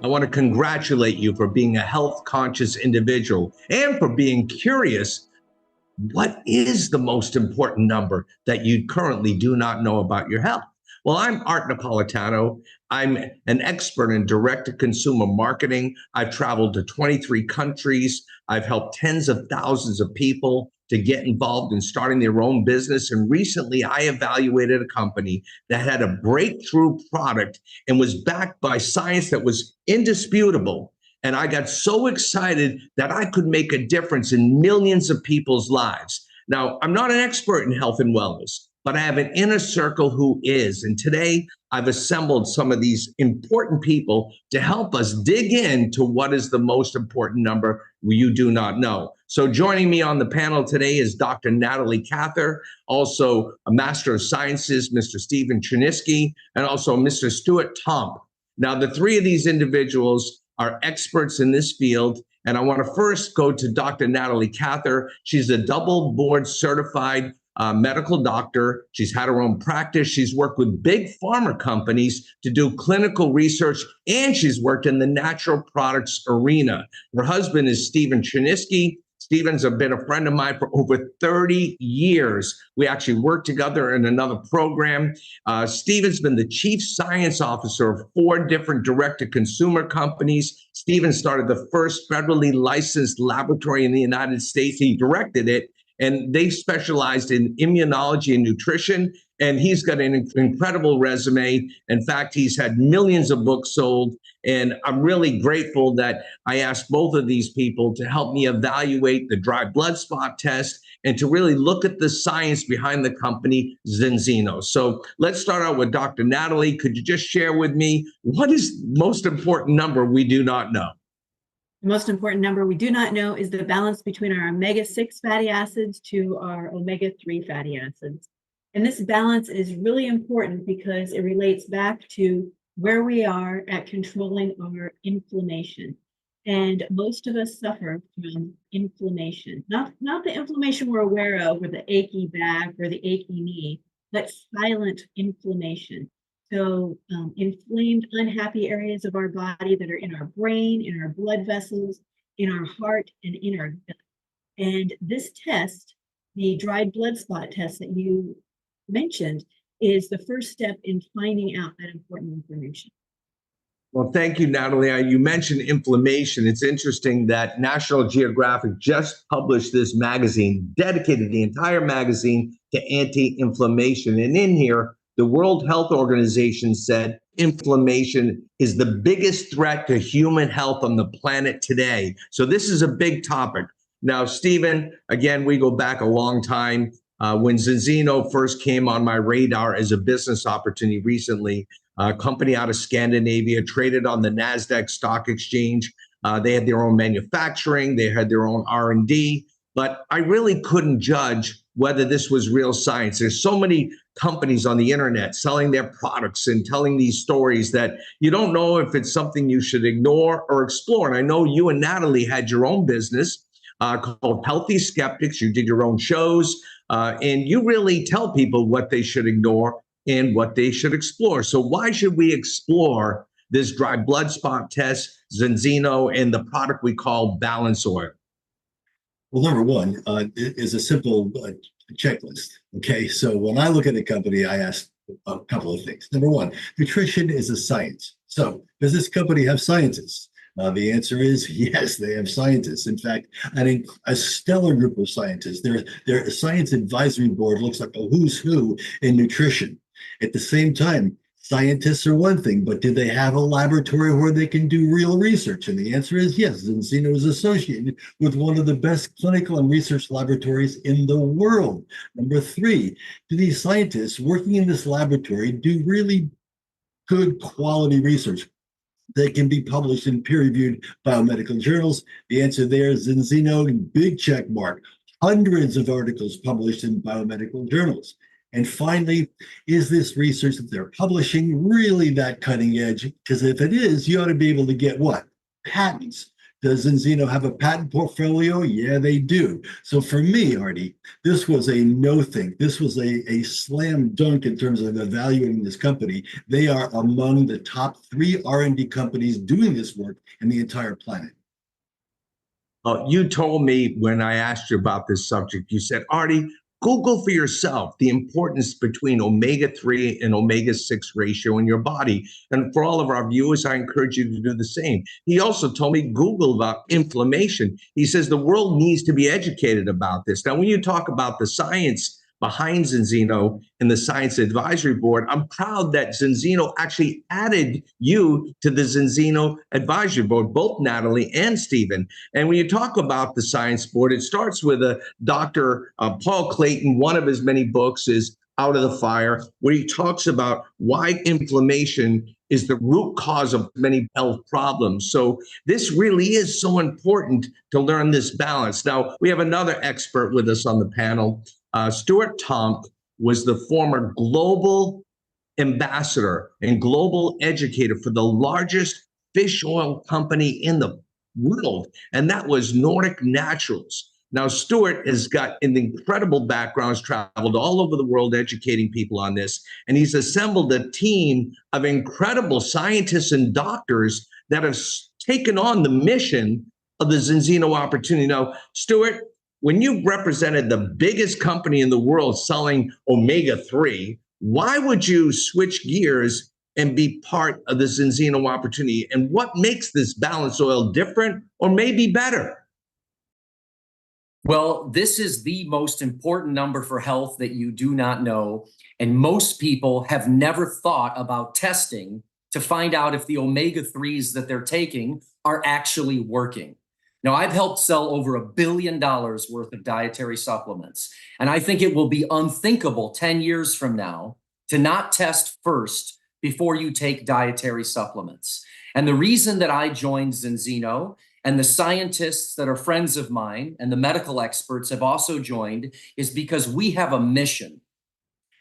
I want to congratulate you for being a health conscious individual and for being curious. What is the most important number that you currently do not know about your health? Well, I'm Art Napolitano. I'm an expert in direct-to-consumer marketing. I've traveled to 23 countries. I've helped tens of thousands of people to get involved in starting their own business. And recently, I evaluated a company that had a breakthrough product and was backed by science that was indisputable. And I got so excited that I could make a difference in millions of people's lives. Now, I'm not an expert in health and wellness, but I have an inner circle who is. And today I've assembled some of these important people to help us dig into what is the most important number you do not know. So joining me on the panel today is Dr. Natalie Cather, also a Master of Sciences, Mr. Stephen Chernisky, and also Mr. Stuart Tomp. Now, the three of these individuals are experts in this field. And I want to first go to Dr. Natalie Cather. She's a double board certified medical doctor. She's had her own practice. She's worked with big pharma companies to do clinical research, and she's worked in the natural products arena. Her husband is Stephen Chernisky. Stephen's been a friend of mine for over 30 years. We actually worked together in another program. Stephen's been the chief science officer of 4 different direct-to-consumer companies. Stephen started the first federally licensed laboratory in the United States. He directed it, and they specialized in immunology and nutrition. And he's got an incredible resume. In fact, he's had millions of books sold. And I'm really grateful that I asked both of these people to help me evaluate the dry blood spot test and to really look at the science behind the company Zenzino. So let's start out with Dr. Natalie. Could you just share with me what is the most important number we do not know? The most important number we do not know is the balance between our omega-6 fatty acids to our omega-3 fatty acids. And this balance is really important because it relates back to where we are at controlling our inflammation. And most of us suffer from inflammation, not the inflammation we're aware of, or the achy back or the achy knee, but silent inflammation. So inflamed, unhappy areas of our body that are in our brain, in our blood vessels, in our heart, and in our gut. And this test, the dried blood spot test that you mentioned, is the first step in finding out that important information. Well, thank you, Natalie. You mentioned inflammation. It's interesting that National Geographic just published this magazine, dedicated the entire magazine to anti-inflammation. And in here, the World Health Organization said inflammation is the biggest threat to human health on the planet today. So this is a big topic. Now, Stephen, again, we go back a long time. When Zenzino first came on my radar as a business opportunity recently, a company out of Scandinavia, traded on the NASDAQ stock exchange. They had their own manufacturing, they had their own R&D, but I really couldn't judge whether this was real science. There's so many companies on the internet selling their products and telling these stories that you don't know if it's something you should ignore or explore. And I know you and Natalie had your own business called Healthy Skeptics. You did your own shows, and you really tell people what they should ignore and what they should explore. So why should we explore this dry blood spot test, Zenzino, and the product we call BalanceOil? Well, number one is a simple checklist. Okay, so when I look at a company, I ask a couple of things. Number one, nutrition is a science. So does this company have scientists? The answer is yes, they have scientists. In fact, I think a stellar group of scientists. Their science advisory board looks like a who's who in nutrition. At the same time, scientists are one thing, but do they have a laboratory where they can do real research? And the answer is yes. Zenzino is associated with one of the best clinical and research laboratories in the world. Number three, do these scientists working in this laboratory do really good quality research that can be published in peer-reviewed biomedical journals? The answer there is Zenzino, big check mark. Hundreds of articles published in biomedical journals. And finally, is this research that they're publishing really that cutting edge? Because if it is, you ought to be able to get what? Patents Does Enzino have a patent portfolio? Yeah, they do. So for me, Artie, this was a no thing. This was a slam dunk in terms of evaluating this company. They are among the top 3 R&D companies doing this work in the entire planet. You told me when I asked you about this subject, you said, Artie, Google for yourself the importance between omega-3 and omega-6 ratio in your body. And for all of our viewers, I encourage you to do the same. He also told me Google about inflammation. He says the world needs to be educated about this. Now, when you talk about the science behind Enzino and the Science Advisory Board, I'm proud that Enzino actually added you to the Enzino Advisory Board, both Natalie and Stephen. And when you talk about the Science Board, it starts with a Dr. Paul Clayton. One of his many books is Out of the Fire, where he talks about why inflammation is the root cause of many health problems. So this really is so important to learn this balance. Now, we have another expert with us on the panel. Stuart Tomk was the former global ambassador and global educator for the largest fish oil company in the world, and that was Nordic Naturals. Now, Stuart has got an incredible background, has traveled all over the world educating people on this, and he's assembled a team of incredible scientists and doctors that have taken on the mission of the Enzino opportunity. Now, Stuart, when you represented the biggest company in the world selling omega-3, why would you switch gears and be part of this Enzino opportunity? And what makes this BalanceOil different or maybe better? Well, this is the most important number for health that you do not know. And most people have never thought about testing to find out if the omega-3s that they're taking are actually working. Now, I've helped sell over $1 billion worth of dietary supplements, and I think it will be unthinkable 10 years from now to not test first before you take dietary supplements. And the reason that I joined Enzino, and the scientists that are friends of mine and the medical experts have also joined, is because we have a mission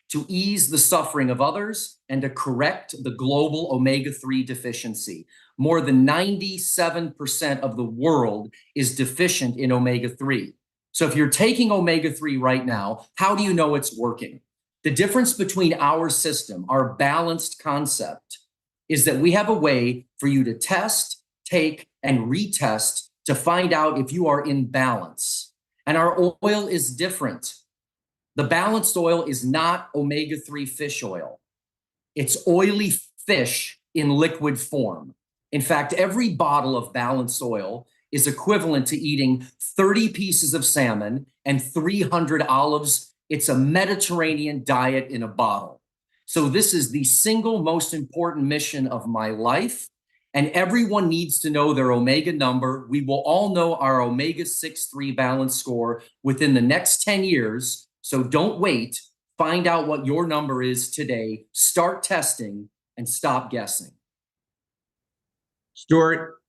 to ease the suffering of others and to correct the global omega-3 deficiency. More than 97% of the world is deficient in omega-3. So if you're taking omega-3 right now, how do you know it's working? The difference between our system, our balanced concept, is that we have a way for you to test, take, and retest to find out if you are in balance. And our oil is different. The balanced oil is not omega-3 fish oil. It's oily fish in liquid form. In fact, every bottle of balanced oil is equivalent to eating 30 pieces of salmon and 300 olives. It's a Mediterranean diet in a bottle. So this is the single most important mission of my life. And everyone needs to know their omega number. We will all know our omega-6/3 balance score within the next 10 years. So don't wait. Find out what your number is today. Start testing and stop guessing. Stuart,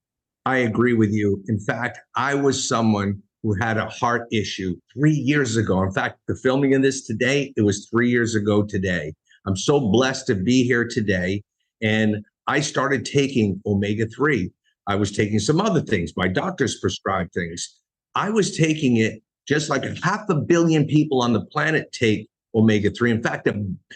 I agree with you. In fact, I was someone who had a heart issue 3 years ago. In fact, the filming of this today, it was 3 years ago today. I'm so blessed to be here today. And I started taking omega-3. I was taking some other things. My doctors prescribed things. I was taking it just like 500 million people on the planet take omega-3. In fact,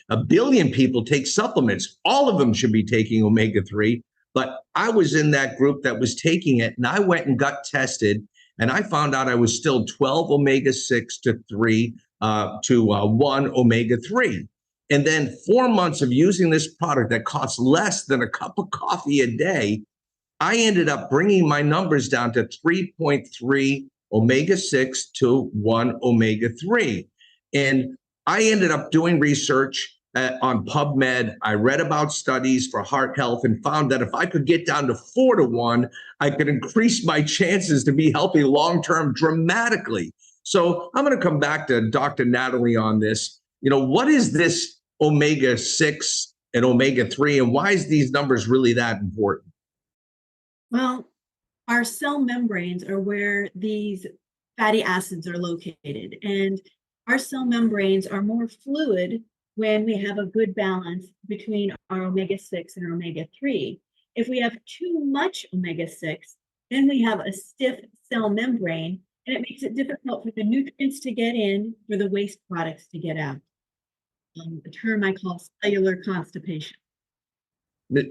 a billion people take supplements. All of them should be taking omega-3. But I was in that group that was taking it, and I went and got tested, and I found out I was still 12 omega-6 to 3 to 1 omega-3. And then 4 months of using this product that costs less than a cup of coffee a day, I ended up bringing my numbers down to 3.3 omega-6 to 1 omega-3. And I ended up doing research on PubMed. I read about studies for heart health and found that if I could get down to 4 to 1, I could increase my chances to be healthy long-term dramatically. So I'm going to come back to Dr. Natalie on this. You know, what is this omega-6 and omega-3, and why is these numbers really that important? Well, our cell membranes are where these fatty acids are located, and our cell membranes are more fluid when we have a good balance between our omega-6 and our omega-3. If we have too much omega-6, Then we have a stiff cell membrane, and it makes it difficult for the nutrients to get in, for the waste products to get out. A term I call cellular constipation.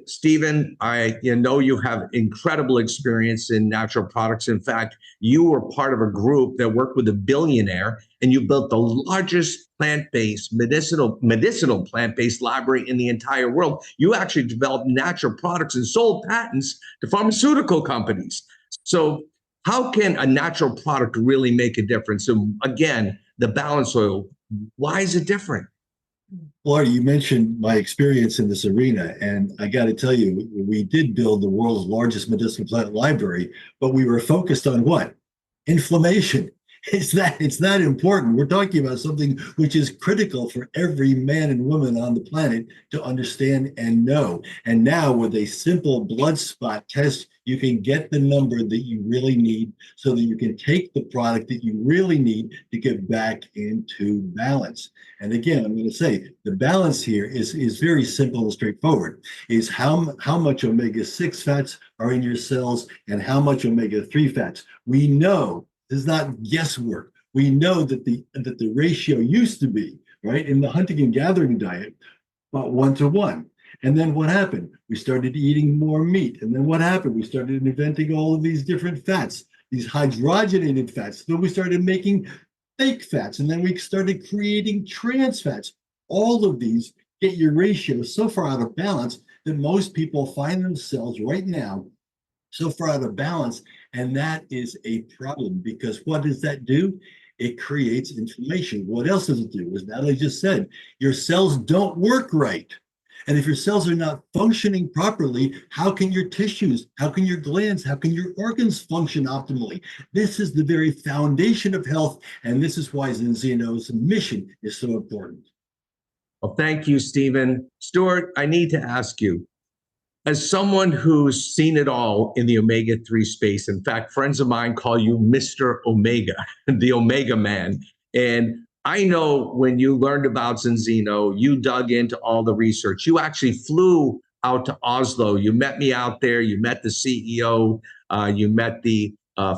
Stephen, I know you have incredible experience in natural products. In fact, you were part of a group that worked with a billionaire, and you built the largest plant-based medicinal plant-based library in the entire world. You actually developed natural products and sold patents to pharmaceutical companies. So how can a natural product really make a difference? And again, the BalanceOil, why is it different? Laura, you mentioned my experience in this arena, and I got to tell you, we did build the world's largest medicinal plant library, but we were focused on what? Inflammation. It's that important. We're talking about something which is critical for every man and woman on the planet to understand and know. And now with a simple blood spot test, you can get the number that you really need so that you can take the product that you really need to get back into balance. And again, I'm going to say the balance here is very simple and straightforward, is how much omega-6 fats are in your cells and how much omega-3 fats. We know this is not guesswork. We know that the ratio used to be, right, in the hunting and gathering diet, about 1-to-1. And then what happened? We started eating more meat. And then what happened? We started inventing all of these different fats, these hydrogenated fats. Then we started making fake fats. And then we started creating trans fats. All of these get your ratio so far out of balance that most people find themselves right now so far out of balance. And that is a problem, because what does that do? It creates inflammation. What else does it do? As Natalie just said, your cells don't work right. And if your cells are not functioning properly, how can your tissues, how can your glands, how can your organs function optimally? This is the very foundation of health. And this is why Zinzino's mission is so important. Well, thank you, Stephen. Stuart, I need to ask you, as someone who's seen it all in the omega-3 space, in fact, friends of mine call you Mr. Omega, the Omega Man. And I know when you learned about Zinzino, you dug into all the research. You actually flew out to Oslo. You met me out there. You met the CEO. You met the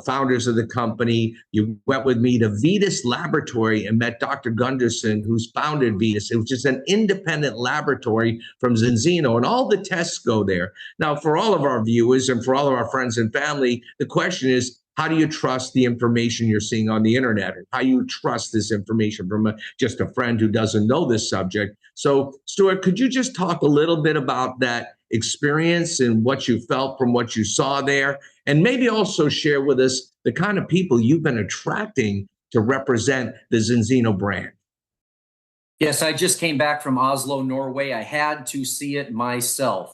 founders of the company. You went with me to Vetus Laboratory and met Dr. Gunderson, who's founded Vetus, which is an independent laboratory from Zinzino, and all the tests go there. Now, for all of our viewers and for all of our friends and family, the question is, how do you trust the information you're seeing on the internet? How do you trust this information from just a friend who doesn't know this subject? So, Stuart, could you just talk a little bit about that experience and what you felt from what you saw there? And maybe also share with us the kind of people you've been attracting to represent the Zinzino brand. Yes, I just came back from Oslo, Norway. I had to see it myself.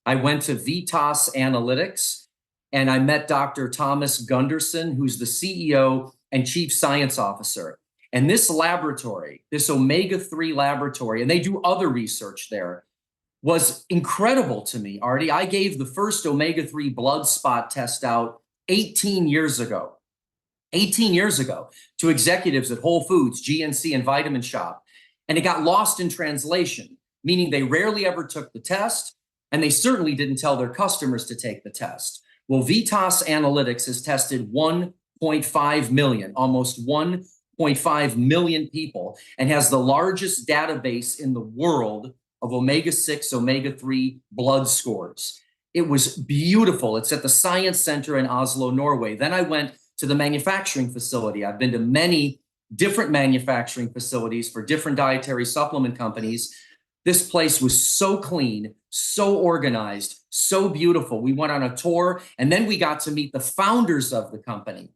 I went to Vitas Analytics, and I met Dr. Thomas Gunderson, who's the CEO and Chief Science Officer. And this laboratory, this omega-3 laboratory, and they do other research there, was incredible to me, Artie. I gave the first omega-3 blood spot test out 18 years ago. 18 years ago to executives at Whole Foods, GNC, and Vitamin Shop. And it got lost in translation, meaning they rarely ever took the test, and they certainly didn't tell their customers to take the test. Well, Vitas Analytics has tested 1.5 million, almost 1.5 million people, and has the largest database in the world of omega-6, omega-3 blood scores. It was beautiful. It's at the Science Center in Oslo, Norway. Then I went to the manufacturing facility. I've been to many different manufacturing facilities for different dietary supplement companies. This place was so clean, so organized, so beautiful. We went on a tour, and then we got to meet the founders of the company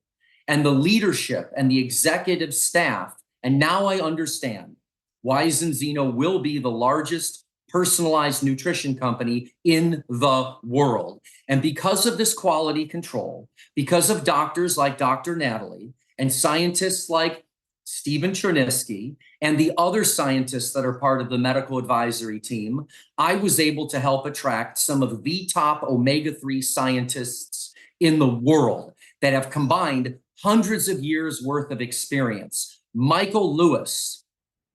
and the leadership and the executive staff. And now I understand why Zinzino will be the largest personalized nutrition company in the world. And because of this quality control, because of doctors like Dr. Natalie and scientists like Stephen Chernisky and the other scientists that are part of the medical advisory team, I was able to help attract some of the top omega-3 scientists in the world that have combined hundreds of years worth of experience. Michael Lewis,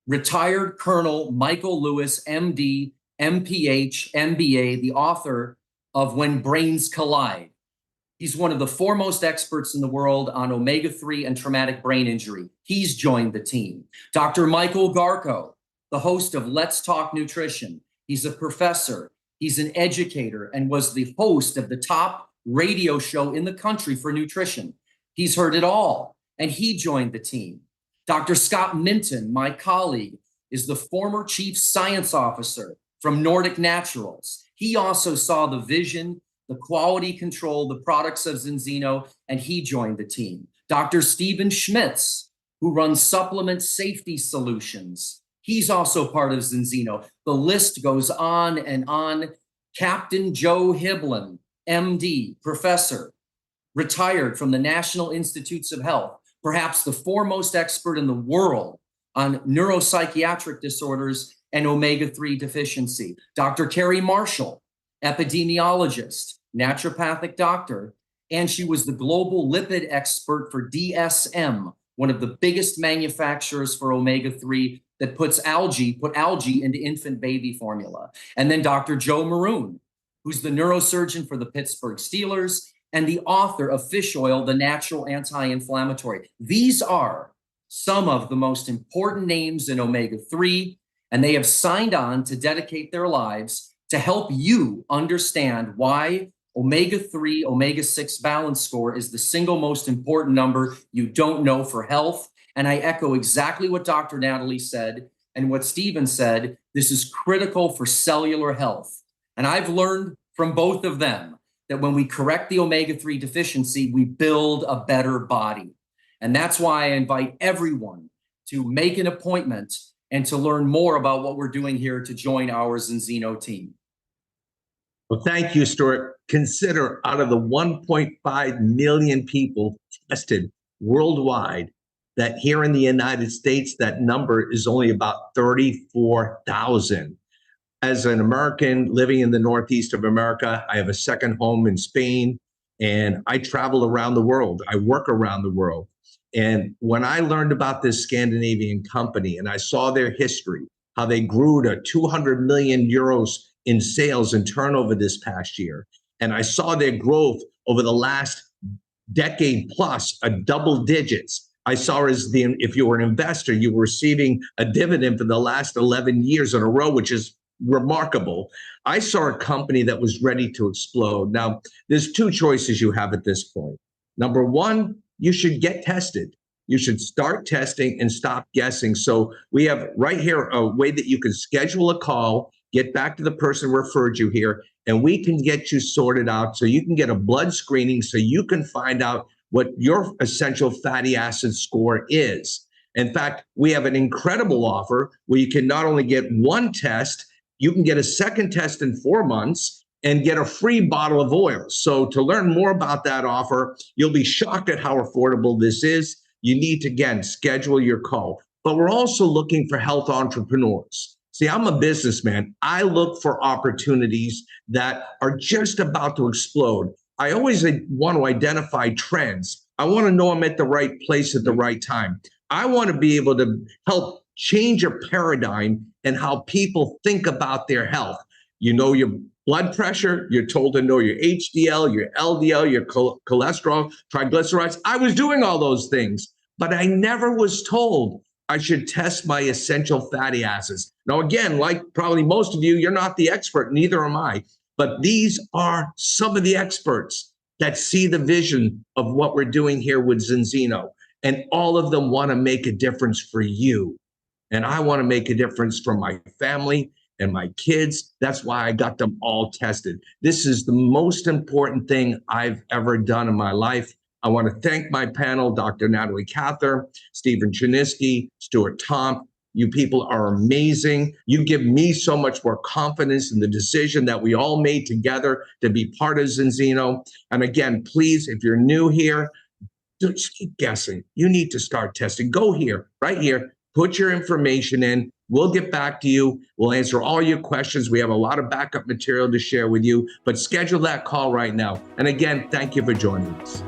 retired Colonel Michael Lewis, MD, MPH, MBA, the author of When Brains Collide. He's one of the foremost experts in the world on omega-3 and traumatic brain injury. He's joined the team. Dr. Michael Garko, the host of Let's Talk Nutrition. He's a professor, he's an educator, and was the host of the top radio show in the country for nutrition. He's heard it all, and he joined the team. Dr. Scott Minton, my colleague, is the former chief science officer from Nordic Naturals. He also saw the vision, the quality control, the products of Zinzino, and he joined the team. Dr. Stephen Schmitz, who runs Supplement Safety Solutions. He's also part of Zinzino. The list goes on and on. Captain Joe Hiblin, MD, professor, retired from the National Institutes of Health, perhaps the foremost expert in the world on neuropsychiatric disorders and omega-3 deficiency. Dr. Carrie Marshall, epidemiologist, naturopathic doctor, and she was the global lipid expert for DSM, one of the biggest manufacturers for omega-3 that put algae into infant baby formula. And then Dr. Joe Maroon, who's the neurosurgeon for the Pittsburgh Steelers and the author of Fish Oil, the natural anti-inflammatory. These are some of the most important names in omega-3, and they have signed on to dedicate their lives to help you understand why omega-3, omega-6 balance score is the single most important number you don't know for health. And I echo exactly what Dr. Natalie said and what Stephen said. This is critical for cellular health. And I've learned from both of them that when we correct the omega-3 deficiency, we build a better body. And that's why I invite everyone to make an appointment and to learn more about what we're doing here to join our Zinzino team. Well, thank you, Stuart. Consider out of the 1.5 million people tested worldwide, that here in the United States, that number is only about 34,000. As an American living in the Northeast of America, I have a second home in Spain, and I travel around the world. I work around the world. And when I learned about this Scandinavian company and I saw their history, how they grew to 200 million euros in sales and turnover this past year, and I saw their growth over the last decade plus, a double digits. I saw if you were an investor, you were receiving a dividend for the last 11 years in a row, which is remarkable. I saw a company that was ready to explode. Now, there's two choices you have at this point. Number one, you should get tested. You should start testing and stop guessing. So we have right here a way that you can schedule a call, get back to the person who referred you here, and we can get you sorted out so you can get a blood screening so you can find out what your essential fatty acid score is. In fact, we have an incredible offer where you can not only get one test, you can get a second test in 4 months and get a free bottle of oil. So to learn more about that offer, you'll be shocked at how affordable this is. You need to, again, schedule your call. But we're also looking for health entrepreneurs. See, I'm a businessman. I look for opportunities that are just about to explode. I always want to identify trends. I want to know I'm at the right place at the right time. I want to be able to help change a paradigm and how people think about their health. You know your blood pressure, you're told to know your HDL, your LDL, your cholesterol, triglycerides. I was doing all those things, but I never was told I should test my essential fatty acids. Now, again, like probably most of you, you're not the expert, neither am I, but these are some of the experts that see the vision of what we're doing here with Zinzino, and all of them want to make a difference for you. And I want to make a difference for my family and my kids. That's why I got them all tested. This is the most important thing I've ever done in my life. I want to thank my panel, Dr. Natalie Cather, Stephen Chiniski, Stuart Tomp. You people are amazing. You give me so much more confidence in the decision that we all made together to be part of Zinzino. And again, please, if you're new here, don't just keep guessing. You need to start testing. Go here, right here, put your information in. We'll get back to you. We'll answer all your questions. We have a lot of backup material to share with you, but schedule that call right now. And again, thank you for joining us.